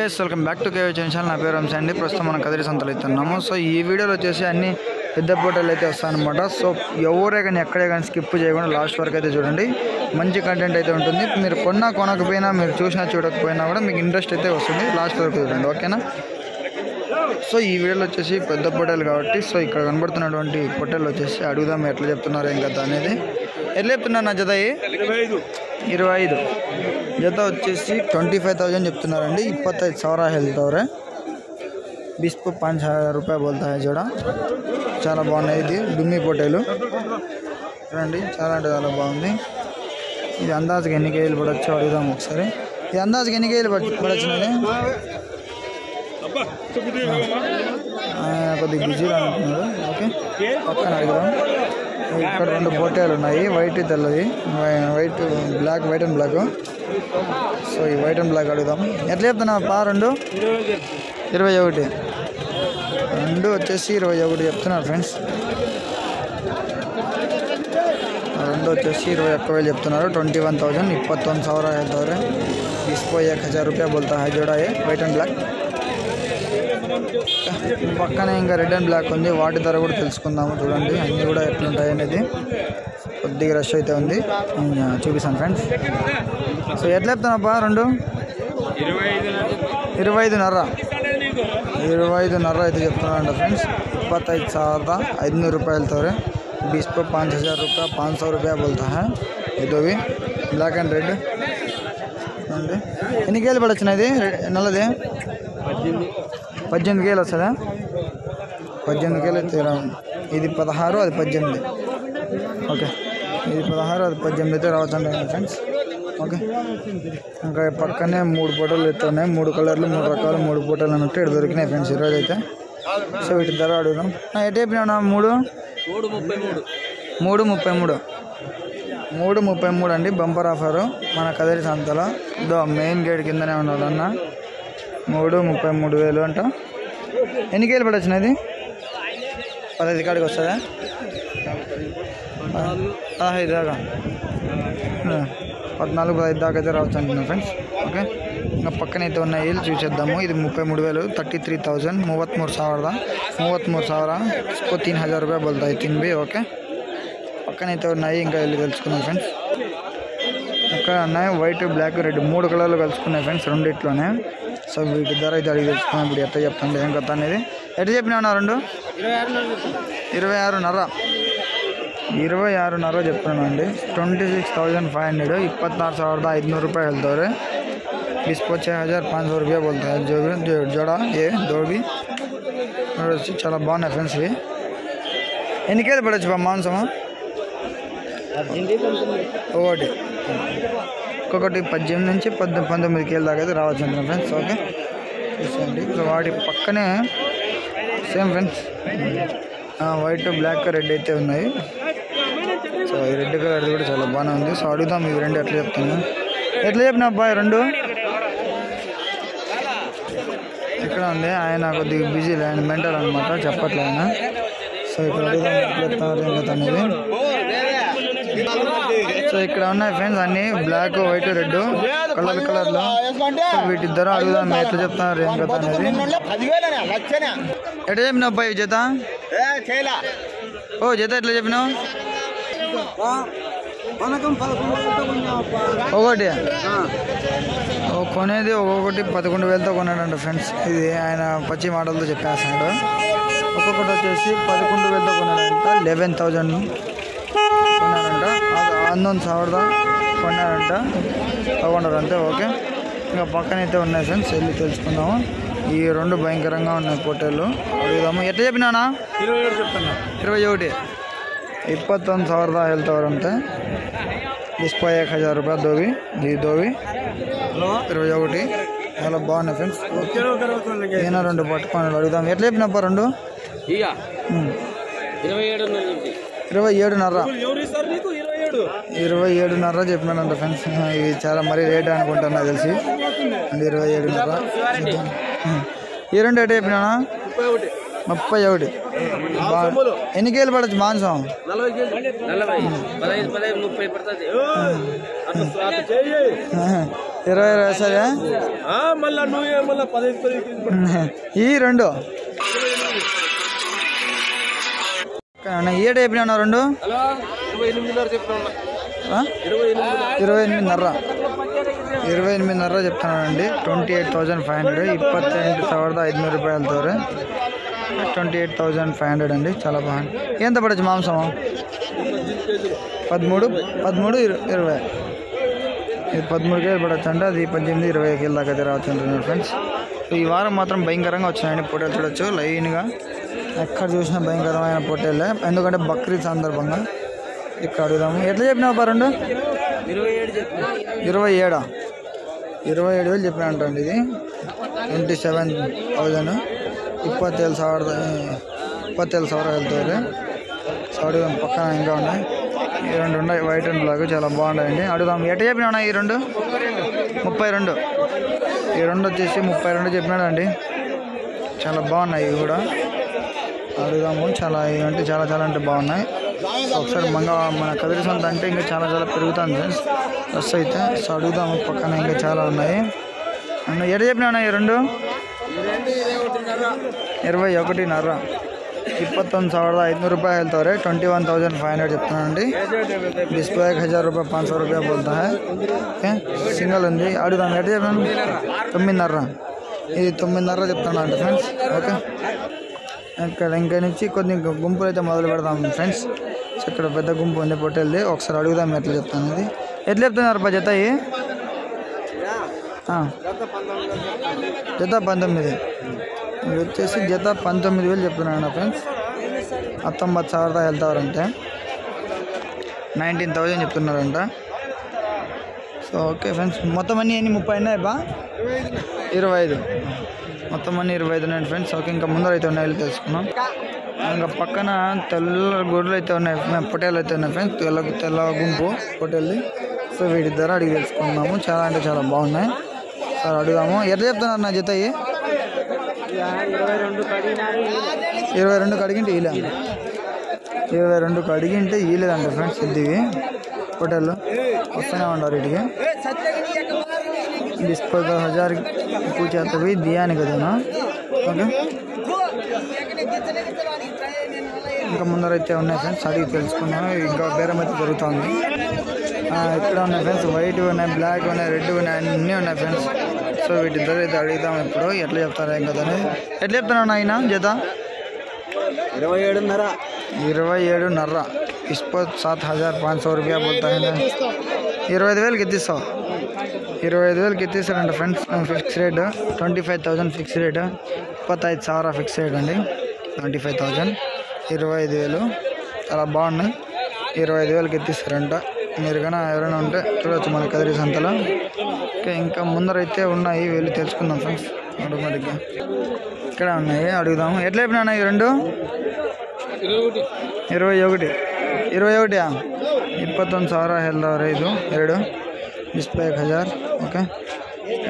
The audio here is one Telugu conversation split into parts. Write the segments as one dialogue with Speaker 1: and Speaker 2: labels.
Speaker 1: Guys welcome back to KV channel. నా పేరు వంశీ అండి. ప్రస్తుతం మనం కదిరి సంతలో ఇస్తున్నాము. సో ఈ వీడియోలో వచ్చేసి అన్ని పెద్ద పోటీలు అయితే వస్తాయన్నమాట. సో ఎవరే కానీ ఎక్కడే కానీ స్కిప్ చేయకుండా లాస్ట్ వరకు అయితే చూడండి. మంచి కంటెంట్ అయితే ఉంటుంది. మీరు కొనకపోయినా మీరు చూసినా చూడకపోయినా కూడా మీకు ఇంట్రెస్ట్ అయితే వస్తుంది. లాస్ట్ వరకు చూడండి, ఓకేనా? సో ఈ వీడియోలో వచ్చేసి పెద్ద పొట్టేలు కాబట్టి సో ఇక్కడ కనబడుతున్నటువంటి పొట్టేలు వచ్చేసి అడుగుదాం ఎట్లా చెప్తున్నారు ఏం కదా అనేది. ఎట్లా చెప్తున్నారు నా జత? 25 జత వచ్చేసి 25,000 చెప్తున్నారండి. 25,000 వెళ్తారు. 20 को 5,000 रुपये बोलता है जोड़ा. చాలా బాగున్నాయి. ఇది డుమ్మి పొట్టేలు చూడండి, చాలా అంటే చాలా బాగుంది. ఇది అందాజుగా ఎన్ని కేజీలు పడవచ్చు అడుగుదాం ఒకసారి. ఇది అందాజుగా ఎన్ని కేజీలు పడొచ్చినది? కొద్దిగా బిజీగా అంటున్నారు. ఓకే, పక్కన అడుగుదాం. ఇక్కడ 2 పొట్టేలు ఉన్నాయి, వైట్ తెల్లది, white black, white and black. So ఈ వైట్ అండ్ బ్లాక్ అడుగుదాం. ఎట్లా చెప్తున్నా పా? 21 వచ్చేసి 21 చెప్తున్నారు ఫ్రెండ్స్. 2 వచ్చేసి 21,000 చెప్తున్నారు. 21,000 21,000 ಹೇಳ್ತಾರೆ. 21,000 रुपया बोलता है जोड़ा है వైట్ అండ్ బ్లాక్. పక్కనే ఇంకా రెడ్ అండ్ బ్లాక్ ఉంది. వాటి ధర కూడా తెలుసుకుందాము. చూడండి అన్నీ కూడా ఎట్లుంటాయి అనేది. కొద్దిగా రష్ అయితే ఉంది, చూపిస్తాను ఫ్రెండ్స్. సో ఎట్లా చెప్తానప్పా? 25,500 అయితే చెప్తున్నాను ఫ్రెండ్స్. 25,500 रुपये వెళ్తారు. 20 को 5,000 रुपया, 500 रुपया बोलता है. ఇది బ్లాక్ అండ్ రెడ్ అండి. ఎన్ని కేజీలు పడొచ్చినది నల్లది? 18 కేజీలు వస్తుందా? 18 కేజీలు అయితే ఇది 16, అది 18. ఓకే, ఇది 16, అది 18 అయితే రావచ్చు అండి ఫ్రెండ్స్. ఓకే, ఇంకా పక్కనే 3 పొట్టలు అయితే ఉన్నాయి. 3 కలర్లు, 3 రకాలు, 3 పొట్టలు అన్నట్టు ఇక్కడ దొరికినాయి ఫ్రెండ్స్ ఈరోజు అయితే. సో వీటి ధర అడుగుదాం. ఎటు చెప్పినా? 333 అండి. బంపర్ ఆఫరు మన కదిరి సంతలో. మెయిన్ గేట్ కిందనే ఉన్నాడు అన్న. 33,000 అంట. ఎన్ని కేజీలు పడొచ్చినది? 15 కాడికి వస్తుందా? 15 దాకా, 14-15 దాకా అయితే రావచ్చు అంటున్నాను ఫ్రెండ్స్. ఓకే, ఇంకా పక్కనైతే ఉన్న ఏళ్ళు చూసేద్దాము. ఇది 33,000, 33,000, 33,000 इसको 3,000 रुपये बोलता है 3 भी. ఓకే, పక్కనైతే ఉన్నాయి, ఇంకా వెళ్ళి తెలుసుకున్నాం ఫ్రెండ్స్. ఇక్కడ ఉన్నాయి వైట్, బ్లాక్, రెడ్ 3 కలర్లు కలుసుకున్నాయి ఫ్రెండ్స్ రెండిట్లోనే. సో వీటి ధర అయితే అడిగి తెలుసుకున్నాం. ఇప్పుడు ఎట్లా చెప్తాండి ఏం కథ అనేది. ఎట్లా చెప్పినా 26,500 చెప్తున్నాను అండి. 26,500, 26,500 रुपये వెళ్తారు. 26,500 रुपया बोलता है जोड़ा ये दो भी. వచ్చి చాలా బాగున్నాయి ఫ్రెండ్స్ ఇవి. ఎన్ని కేజీలు పడవచ్చు బా మాంసము? ఒక్కొక్కటి 18 నుంచి 19 కేజీల దాకా అయితే రావచ్చు అంటున్నాను ఫ్రెండ్స్. ఓకే, చూసండి. సో వాటి పక్కనే same friends white, black, red అయితే ఉన్నాయి. సో ఈ రెడ్ కలర్ కూడా చాలా బాగానే ఉంది. సో అడుగుదాం ఇవి 2 ఎట్లా చెప్తున్నా. ఎట్లా చెప్పినా అబ్బాయి 2? ఇక్కడ ఉంది ఆయన కొద్దిగా బిజీ, ఆయన మెంటల్ అనమాట, చెప్పట్లే ఆయన. సో ఇక్కడ అడుగుదాం ఎట్లా చెప్తున్నారు ఏం కదా అనేది. సో ఇక్కడ ఉన్నాయి ఫ్రెండ్స్ అన్ని బ్లాక్, వైట్, రెడ్ కలర్లో. సో వీటి ధర అడుగుదాం ఎట్లా చెప్తున్నారు ఏం కదా అనేది. ఎట్లా చెప్పినావు అబ్బాయి జత? జత ఎట్లా చెప్పినావు? ఒకటి కొనేది ఒక్కొక్కటి 11,000తో కొన్నాడంట ఫ్రెండ్స్. ఇది ఆయన పచ్చి మాటలతో చెప్పేస్తున్నాడు. ఒక్కొక్కటి వచ్చేసి 11,000తో కొన్నాడంట. 11,000 కొన్నాడంట. 11,000 కొన్నాడంట, తಗೊಂడారు అంతే. ఓకే, ఇంకా పక్కనైతే ఉన్నాయి ఫ్రెండ్స్, వెళ్ళి తెలుసుకుందాము. ఈ 2 భయంకరంగా ఉన్నాయి పొట్టేళ్ళు, అడుగుదాము. ఎట్లా చెప్పినా? 21, 21,000 వెళ్తారంటే. 21,000 रुपये దోవి. ఇది దోవి 21. చాలా బాగున్నాయి ఫ్రెండ్స్. ఏనా 2 పట్టుకొని అడుగుదాం. ఎట్లా చెప్పినప్ప 2? 27,500 చెప్పినాడంట ఫ్రెండ్స్. ఇవి చాలా మరీ రేట్ అనుకుంటాను నాకు తెలిసి. 27,500. ఈ 2 ఎట్లా చెప్పినా? 31. ఎన్ని కేజీలు పడచ్చు మాంసం? 40, 15, 30 పడుతుంది. 20 సరే ఈ రెండు ఏడు చెప్పినా రెండు 28.5 చెప్తున్నానండి. 28,500 28,500 రూపాయలతో 28,500 అండి. చాలా బాగుంది. ఎంత పడచ్చు మాంసం? 13, 20 ఇది 13 కేజీలు పడవచ్చు అంటే అది 18-20 కేజీల దాకా అయితే రావచ్చు అంటున్నారు ఫ్రెండ్స్. ఈ వారం మాత్రం భయంకరంగా వచ్చినాయండి పొట్టేలు. చూడొచ్చు లైన్గా ఎక్కడ చూసినా భయంకరమైన పొట్టేలే, ఎందుకంటే బక్రీద్ సందర్భంగా. ఇక్కడ అడుగుదాము. ఎట్లా చెప్పినావు రెండు? 27 27,000 చెప్పినా అంటండి. ఇది 27,000 27,000 వెళ్తుంది. సో అడుగుదాం. పక్కన ఇంకా ఉన్నాయి, ఈ రెండు ఉన్నాయి వైట్ అండ్ బ్లాక్, చాలా బాగున్నాయండి. అడుగుదాం. ఎట్లా చెప్పినా ఈ రెండు? 32. ఈ రెండు వచ్చేసి 32 చెప్పినాడండి. చాలా బాగున్నాయి ఇవి కూడా. అడుగుదాము. చాలా అంటే చాలా అంటే బాగున్నాయి. ఒకసారి మన కదిరి సంత అంటే ఇంకా చాలా పెరుగుతుంది ఫ్రెండ్స్ బస్ అయితే. సో అడుగుదాము. పక్కన ఇంకా చాలా ఉన్నాయి. ఎట్లా చెప్పినా ఈ రెండు? 21.5 21,500 रुपये हेल्ता है. 21,500 చెప్తానండి. डिस्प्ले 1,000 रुपये 500 रुपये बोलता है. ఓకే సింగల్ ఉంది. అడుగుదాం. ఎట్లా చెప్పాను? 9.5. ఇది 9.5 చెప్తాను అంటే ఫ్రెండ్స్. ఓకే ఇక్కడ ఇంకా నుంచి కొన్ని గుంపులు అయితే మొదలు పెడదాం ఫ్రెండ్స్. సో ఇక్కడ పెద్ద గుంపు ఉంది పొట్టేల్ది. ఒకసారి అడుగుదాం ఎట్లా చెప్తాను. ఇది ఎట్లా చెప్తున్నారు జత? జత 19. ఇది వచ్చేసి జత 19,000 చెప్తున్నాను ఫ్రెండ్స్. 19,000 వెళ్తారంటే 19,000 చెప్తున్నారంట. So okay friends. మొత్తం అన్నీ 30 ఉన్నాయి బా? 25. మొత్తం అన్నీ 25 ఉన్నాయి ఫ్రెండ్స్. ఓకే ఇంకా ముందర అయితే ఉన్నాయి తెలుసుకున్నాం. ఇంకా పక్కన తెల్ల గొడ్లు అయితే ఉన్నాయి, పొట్టేలు అయితే ఉన్నాయి ఫ్రెండ్స్. తెల్ల గుంపు పొట్టేల్ది. సో వీటి ధర అడిగి తెలుసుకున్నాము. చాలా అంటే చాలా బాగున్నాయి. సార్ అడుగుదాము. ఎట్లా చెప్తున్నారు నా జత? 22 అడిగింటే ఇలా 22 అడిగింటే ఇలేదంట ఫ్రెండ్స్. ఇదివి పొట్టేళ్ళు వస్తూనే ఉన్నారు వీటికి. 10,000 పూచా తभी दिया नहीं కదా. ఓకే ఇంకా ముందరైతే ఉన్నాయి ఫ్రెండ్స్. అడిగి తెలుసుకున్నాము. ఇంకా బేరం అయితే జరుగుతుంది. ఇక్కడ ఉన్నాయి ఫ్రెండ్స్. వైట్ ఉన్నాయి, బ్లాక్ ఉన్నాయి, రెడ్ ఉన్నాయి, అన్నీ ఉన్నాయి ఫ్రెండ్స్. సో వీటి ధర అయితే అడుగుదాం ఇప్పుడు. ఎట్లా చెప్తారా ఏం కదా అని. ఎట్లా చెప్తున్నాను ఆయన జత? 27.5. 27.5 इसको 7,500 रुपया बोलता है. 25,000 ఎత్తిస్తావు. 25,000 ఎత్తిస్తారంట friends. Fix rate 25,000 fix rate. 25,000 fix rate అండి. 25,000 25,000 చాలా బాగున్నాయి. 25,000 ఎత్తిస్తారంట. మీరు కానీ ఎవరైనా ఉంటే చూడవచ్చు మన కదిరి సంతలో. ఓకే ఇంకా ముందరైతే ఉన్నాయి, వెళ్ళి తెలుసుకుందాం ఫ్రెండ్స్. ఆటోమేటిక్గా ఇక్కడ ఉన్నాయి. అడుగుదాము. ఎట్లా చెప్పినా ఈ రెండు? 21. 21,000 ಹೇಳ್ದವ್ರೆ. ಇದು ಎರಡು ಡಿಸ್ಪ್ಲೇ 1,000. ಓಕೆ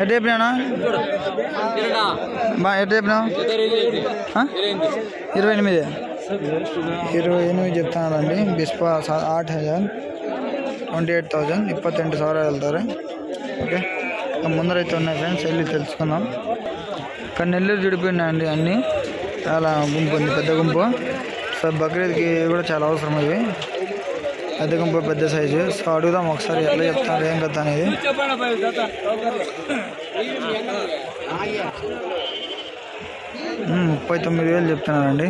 Speaker 1: ఎట్లా చెప్పినా బా? ఎట్లా చెప్పినా? 28 చెప్తున్నారండి. డిస్ప్లే 8,000 28,000 28,000 వెళ్తారు. ఓకే ముందరైతే ఉన్నాయి ఫ్రెండ్స్. వెళ్ళి తెలుసుకుందాం. ఇక్కడ నెల్లూరు జుడిపోయినాయండి అన్నీ. చాలా గుంపు ఉంది, పెద్ద గుంపు. సో బక్రీద్కి కూడా చాలా అవసరం ఇవి. పెద్ద గుంపు, పెద్ద సైజు. సో అడుగుదాం ఒకసారి ఎట్లా చెప్తారు ఏం కదా అనేది. 39,000 చెప్తున్నారండి.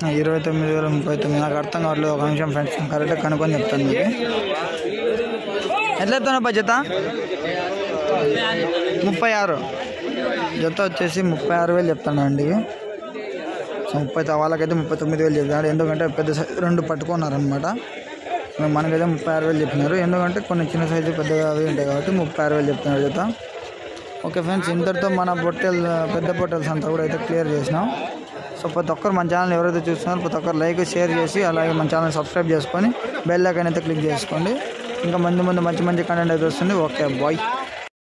Speaker 1: 29,000 39. నాకు అర్థం కావట్లేదు. ఒక నిమిషం ఫ్రెండ్స్ కరెక్ట్గా కనుక్కొని చెప్తాను మీకు. ఎట్లా చెప్తాను జత? 36. జత వచ్చేసి 36,000 చెప్తాను అండి. సో 30 వాళ్ళకైతే 39,000 చెప్పినాడు. ఎందుకంటే పెద్ద రెండు పట్టుకున్నారనమాట. మనకైతే 36,000 చెప్పినారు. ఎందుకంటే కొన్ని చిన్న సైజు పెద్దగా అవి ఉంటాయి కాబట్టి 36,000 చెప్తున్నారు జత. ఓకే ఫ్రెండ్స్ ఇంతటితో మన పెద్ద పొట్టేల్స్ అంతా కూడా అయితే క్లియర్ చేసినాం. సో ప్రతి ఒక్కరు మన ఛానల్ ఎవరైతే చూస్తున్నారో ప్రతి ఒక్కరు లైక్ షేర్ చేసి అలాగే మన ఛానల్ సబ్స్క్రైబ్ చేసుకొని బెల్ ఐకాన్ అయితే క్లిక్ చేసుకోండి. ఇంకా మంచి కంటెంట్ అయితే వస్తుంది. Okay bye.